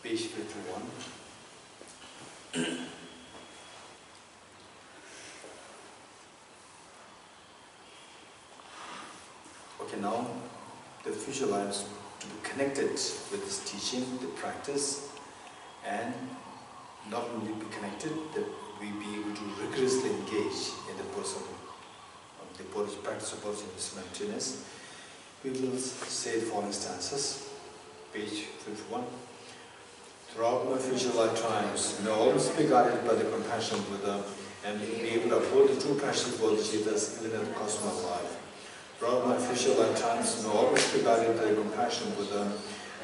page 51. Okay, now the future lives to be connected with this teaching, the practice, and not only be connected, that we be able to rigorously engage in the person of the practice of Bodhisattva emptiness. We will say the following stanzas, page 51. Throughout my future lifetimes, may I always be guided by the compassion of Buddha and be able to uphold the true practice of Bodhisattvas even at the cost of my life. Throughout my future lifetimes, may I always be guided by the compassion of Buddha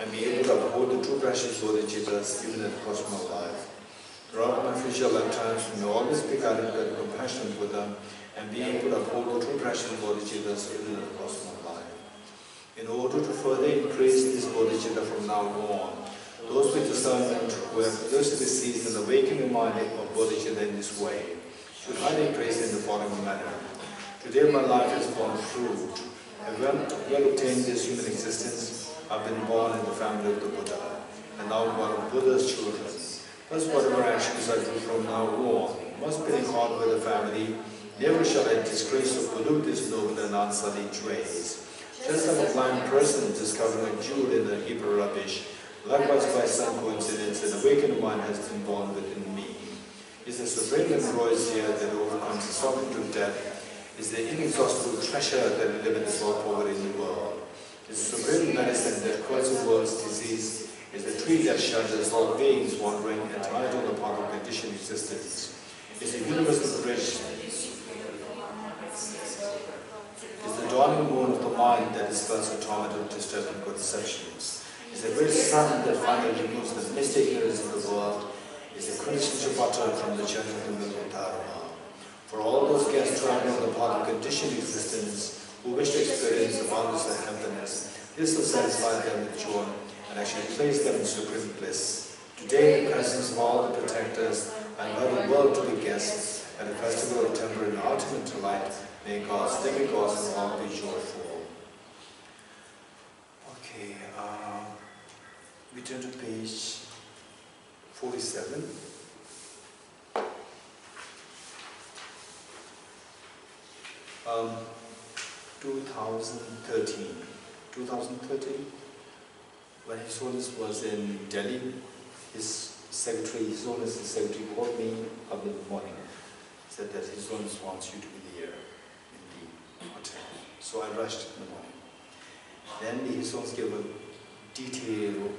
and be able to uphold the true practice of Bodhisattvas even at the cost of my life. Throughout my future lifetimes, may I always be guided by the compassion of Buddha and be able to uphold the true practice of Bodhisattvas even at the cost of my life. In order to further increase this Bodhisattva from now on, those with discernment who have thirstily seized an awakening mind of Bodhisattva in this way should highly praise in the following manner. Today my life has borne fruit. Having well obtained this human existence, I've been born in the family of the Buddha, and now one of Buddha's children. Thus whatever actions I do from now on must be in accord with the family. Never shall I disgrace or pollute this noble and unsullied trace. Just like a blind person discovering a jewel in the heap of rubbish, likewise by some coincidence an awakened mind has been born within me. Is the supreme ambrosia that overcomes the suffering of death, is the inexhaustible treasure that eliminates all poverty in the world. Is the supreme medicine that cures the world's disease, is the tree that shelters all beings wandering entirely on the path of conditioned existence. Is the universal bridge, is the dawning moon of the mind that dispels the torment of disturbing conceptions. Is the great sun that finally removes the mystic ignorance of the world. Is the quintessential butter from the children of the Dharma. For all those guests traveling on the path of conditioned existence who wish to experience the boundless happiness, this will satisfy them with joy and actually place them in supreme bliss. Today, in the presence of all the protectors, I invite the world to be guests at the festival of temporary and ultimate delight. May God's demigods and all be joyful. Okay, we turn to page 47. Um, 2013, when His Holiness was in Delhi, His secretary, His Holiness' secretary called me up in the morning. Said that His Holiness wants you to be there in the hotel. So I rushed in the morning. Then His Holiness gave a detailed,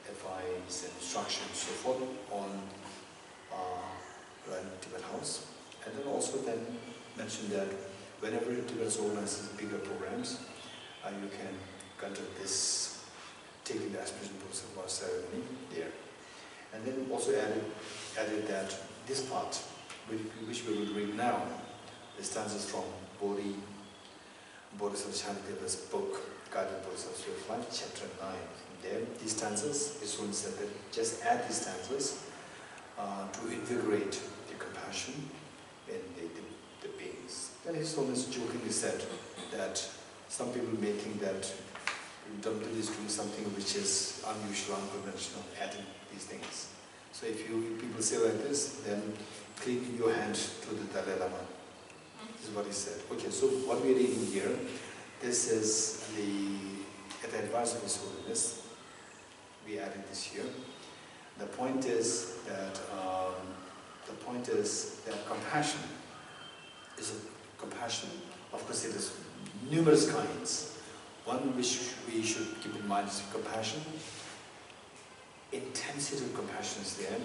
advice and instructions, so forth, on running Tibet House. And then also mentioned that whenever Tibet organizes bigger programs, you can conduct this, taking the aspiration of ceremony there. And then also added that this part, which we will read now, the stanzas from Bodhicarya Shantidev's book, Guided Bodhisattva Life, chapter 9. There, these stanzas, His Holiness said that just add these stanzas to invigorate the compassion in the beings. Then His Holiness jokingly said that some people may think that Damdul is doing something which is unusual, unconventional, adding these things. So if people say like this, then clean your hand to the Dalai Lama. This is what he said. Okay, so what we are reading here, this is at the advice of His Holiness, we added this here. The point is that compassion is a compassion. Of course, it is numerous kinds. One which we should keep in mind is compassion. Intensity of compassion is there,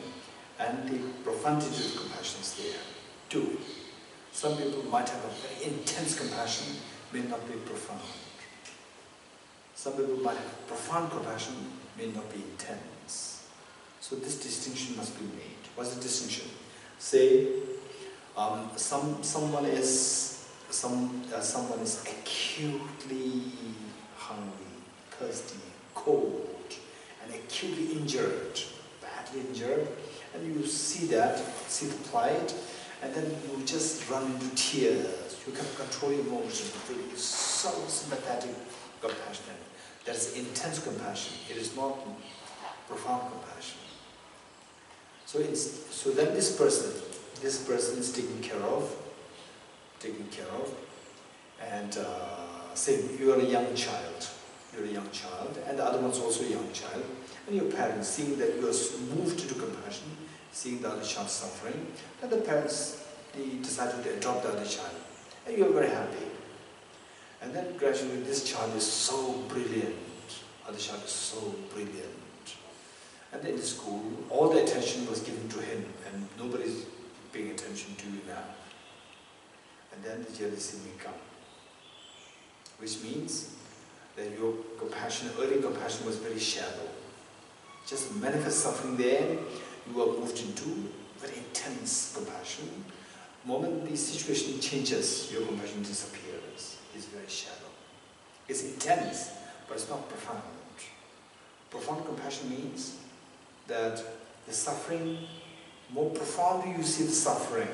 and the profundity of compassion is there too. Some people might have a very intense compassion, may not be profound. Some people might have profound compassion, may not be intense. So this distinction must be made. What's the distinction? Say, someone is acutely hungry, thirsty, cold, and acutely injured, badly injured, and you see the plight, and then you just run into tears. You can control your emotions, feeling so sympathetic, compassionate. That is intense compassion. It is not profound compassion. So then this person is taken care of, and say you are a young child, and the other one's also a young child, and your parents, seeing that you are moved to compassion, seeing the other child suffering, then the parents, they decided to adopt the other child, and you are very happy. And then gradually this child is so brilliant, other child is so brilliant. And then in school, all the attention was given to him, and nobody's paying attention to you now. And then the jealousy may come, which means that your compassion, early compassion was very shallow. Just manifest suffering there, you are moved into very intense compassion. The moment the situation changes, your compassion disappears. It's very shallow. It's intense, but it's not profound. Profound compassion means that the suffering, more profoundly you see the suffering,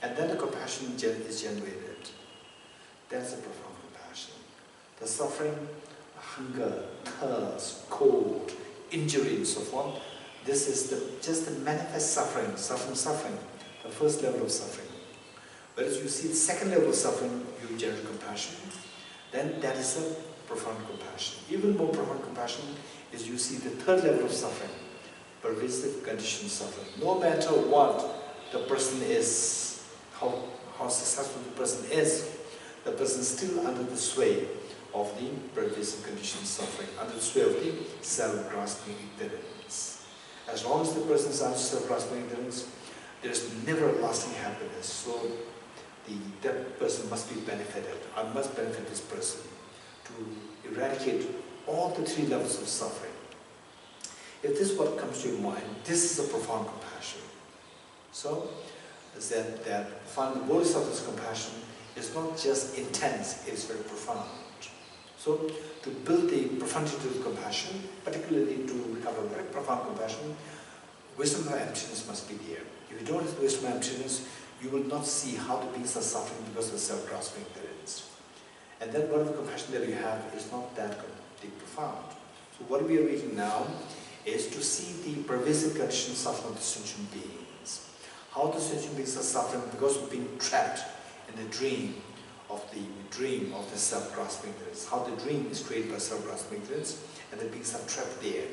and then the compassion is generated. That's a profound compassion. The suffering, hunger, thirst, cold, injury and so forth, this is just the manifest suffering, the first level of suffering. Whereas you see the second level of suffering, you generate compassion, then that is a profound compassion. Even more profound compassion is you see the third level of suffering, pervasive conditioned suffering. No matter what the person is, how successful the person is still under the sway of the pervasive conditioned suffering, under the sway of the self-grasping ignorance. As long as the person is under self-grasping ignorance, there is never lasting happiness. So that person must be benefited. I must benefit this person to eradicate all the three levels of suffering. If this is what comes to your mind, this is a profound compassion. So, that finding the Bodhisattva's compassion is not just intense, it is very profound. So, to build the profundity of compassion, particularly to have a very profound compassion, wisdom of emptiness must be there. If you don't have wisdom of emptiness, you will not see how the beings are suffering because of self-grasping ignorance. And then whatever compassion that you have is not that profound. So what we are reading now is to see the pervasive conditioned suffering of the sentient beings. How the sentient beings are suffering because of being trapped in the dream of the self-grasping ignorance. How the dream is created by self-grasping ignorance, and the beings are trapped there.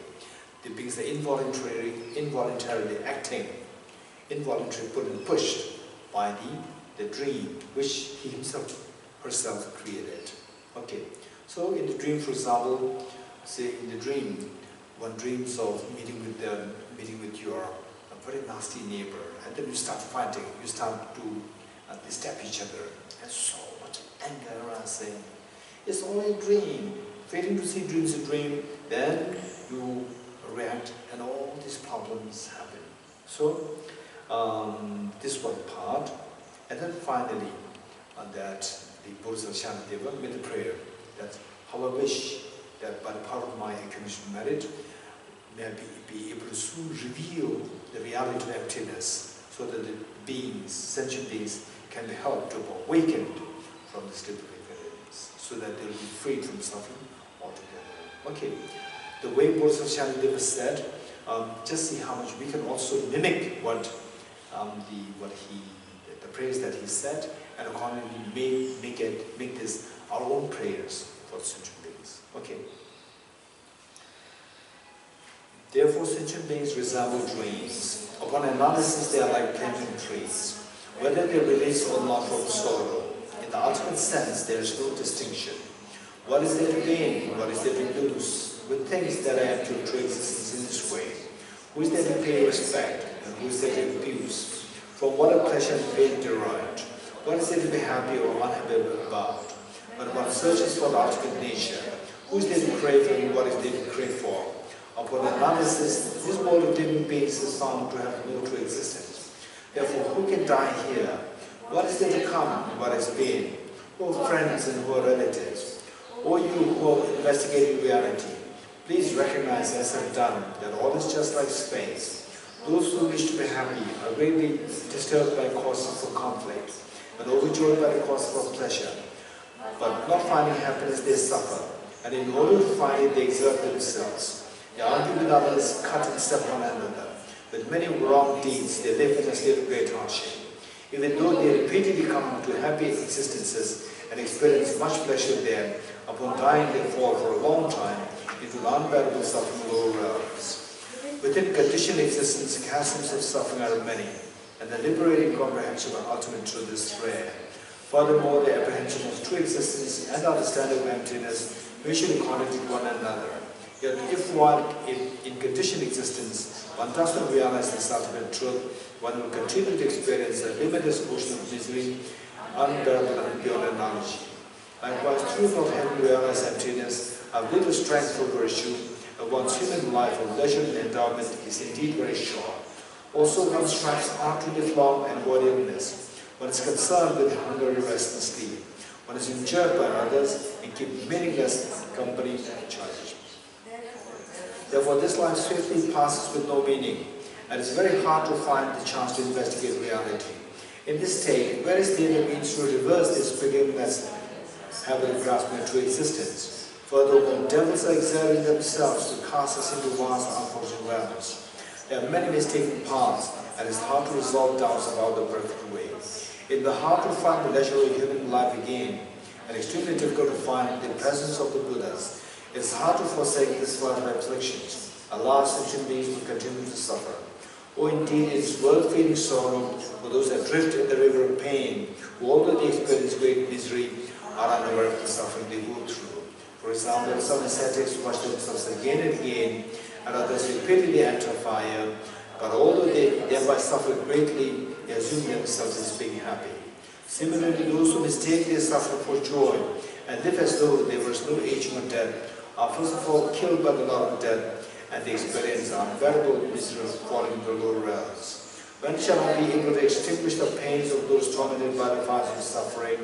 The beings are involuntarily acting, involuntarily put and pushed by the dream which he herself created. Okay. So in the dream, for example, say in the dream, one dreams of meeting with your very nasty neighbor, and then you start fighting, you start to stab each other, and so much anger around saying, it's only a dream. Failing to see dreams a dream, then you react, and all these problems happen. So this one part, and then finally, that the Bodhisattva Shantideva made the prayer that how I wish that by the power of my incarnation merit, may I be able to soon reveal the reality of emptiness, so that the beings, sentient beings, can be helped to be awakened from the state of ignorance, so that they will be freed from suffering altogether. Okay, the way Bodhisattva Shantideva said, just see how much we can also mimic what the prayers that he said, and accordingly make this our own prayers for the sentient beings. Okay. Therefore, sentient beings resemble dreams. Upon analysis, they are like planting trees. Whether they release or not from sorrow, in the ultimate sense, there is no distinction. What is there to gain? What is there to lose? With things that are actual to existence in this way, who is there to pay respect, and who is there to abuse? From what are pleasure and pain derived? What is there to be happy or unhappy about? When one searches for the ultimate nature, who is there to crave and what is there to crave for? Upon analysis, this world of living beings is found to have no true existence. Therefore, who can die here? What is there to come and what has been? Who are friends and who are relatives? O you who are investigating reality, please recognize, as I have done, that all is just like space. Those who wish to be happy are greatly disturbed by causes of conflict, and overjoyed by the causes of pleasure. But not finding happiness, they suffer, and in order to find it, they exert themselves. They argue with others, cut and step one another. With many wrong deeds, they live in a state of great hardship. Even though they repeatedly come to happy existences and experience much pleasure there, upon dying they fall for a long time into unbearable suffering lower realms. Within conditioned existence, chasms of suffering are many, and the liberating comprehension of ultimate truth is rare. Furthermore, the apprehension of true existence and understanding of emptiness mutually contradict one another. Yet if one, in conditioned existence, one does not realize this ultimate truth, one will continue to experience a limitless ocean of misery, unbearable and beyond knowledge. Likewise, truth of having realized emptiness, of little strength for virtue, and one's human life of leisure and endowment is indeed very short. Also, one's stripes are to live long and avoid illness. One is concerned with hunger, rest, and sleep. One is injured by others and keep meaningless company and charges. Therefore, this life swiftly passes with no meaning, and it's very hard to find the chance to investigate reality. In this state, where is there the means to reverse this beginningless habit of grasping true existence? Furthermore, devils are exerting themselves to cast us into vast unfortunate realms. There are many mistaken paths, and it's hard to resolve doubts about the perfect way. It's hard to find the leisure of human life again, and extremely difficult to find the presence of the Buddhas. It's hard to forsake this life of afflictions. Alas, sentient beings will continue to suffer. Oh, indeed, it is worth feeling sorrow for those that drift in the river of pain, who, although they experience great misery, are unaware of the suffering they go through. For example, some ascetics wash themselves again and again, and others repeatedly enter fire, but although they thereby suffer greatly, they assume themselves as being happy. Similarly, those who mistake their suffering for joy and live as though there was no aging or death are first of all killed by the law of death, and they experience unbearable misery of falling into the lower realms. When shall I be able to extinguish the pains of those tormented by the fires of suffering,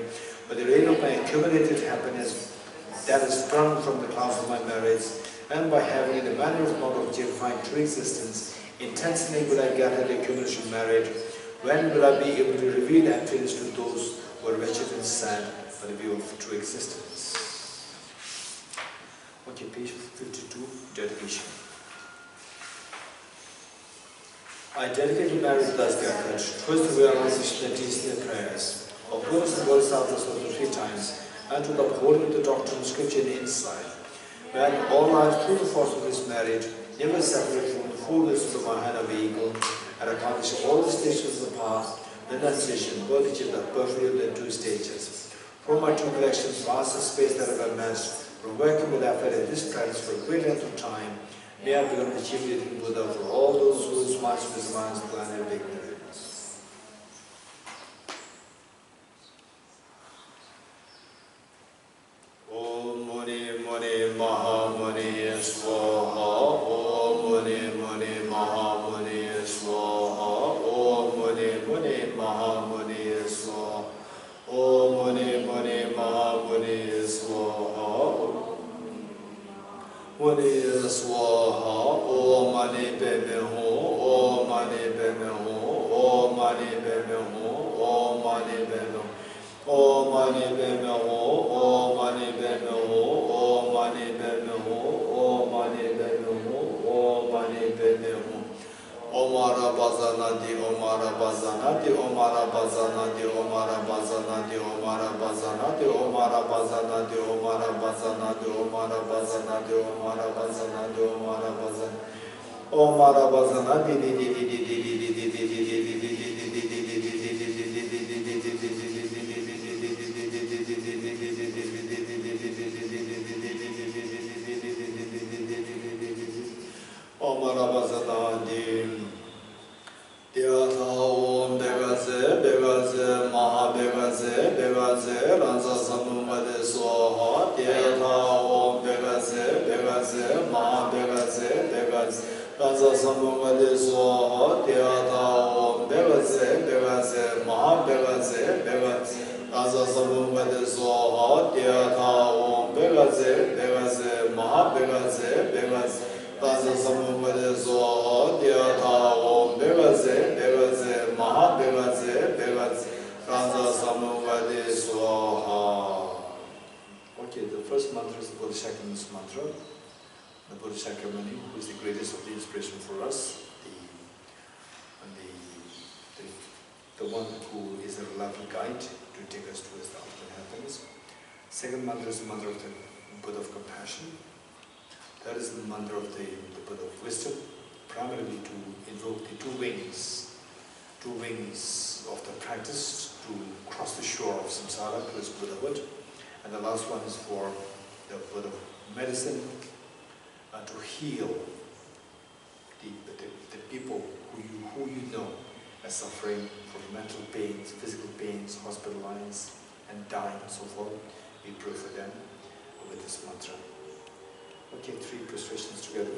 by the rain of my accumulated happiness that is sprung from the clouds of my merits, and by having in the manner of mode of justifying true existence, intensely will I gather the accumulation of merit? When will I be able to reveal emptiness to those who are wretched and sad by the view of true existence? Okay, page 52, dedication. I dedicate to marriage thus gathered, first to realization that is their prayers, of Buddhists and Bodhisattvas of the 3 times, and to the upholding of the doctrine of scripture and insight. When all life through the force of this merit, never separate from the fullness of the Mahayana vehicle, and accomplish all the stages of the path, renunciation, bodhicitta, perfectly of the 2 stages. From my 2 collections, vast the space that I have amassed, from working with effort in this practice for a great length of time, may I become the chief leading Buddha for all those whose minds misminds the planet of ignorance. Om Muni Muni Maha Muni Swaha. Om Muni Muni Maha Muni Swaha. Om Muni Muni Maha Muni Swaha. Om Muni Muni Maha Muni Swaha. Muni Swaha. Om Mani Padme Hum. Om Mani Padme Hum. Om Mani Padme Hum. Om Mani Padme Hum. Om Mani Padme Hum. Om Mani Padme Hum. Om Mani Padme Hum. Om Mani Padme Hum. Om Mani Padme Hum. Omara Bazanadi, Omara Bazanadi, Omara Bazanadi, Omara Bazanadi, Omara Bazanadi, Omara Bazanadi, Omara Bazanadi, Omara Bazanadi, Omara Bazanadi, Omara Bazanadi, Omara Bazanadi, Omara Bazanadi. Om Begaze, Begaze, Maha Begaze, Begaze, Ranza Samumade Soha, Tiata Om Begaze, Begaze, Maha Begaze, Begaze, Ranza Samumade Soha, Tiata Om Begaze, Begaze, Maha Begaze, Begaze, Ranza Samumade Soha, Tiata Om Begaze, Begaze, Maha Begaze, Begaze, Ranza Samumade Soha, Tiata Om Begaze, Begaze, Maha Begaze, Begaze, Ranza Samumade Soha. Okay, the first mantra is the Bodhisattva's mantra. the Bodhisattva, who is the greatest of the inspiration for us, the one who is a reliable guide to take us towards the ultimate happiness. Second mantra is the mantra of the Buddha of compassion. That is the mantra of the Buddha of wisdom, primarily to invoke the two wings of the practice to cross the shore of samsara towards Buddhahood. And the last one is for the Buddha of medicine, to heal the people who you know are suffering from mental pains, physical pains, hospitalized and dying and so forth. We pray for them with this mantra. Okay, 3 prostrations together.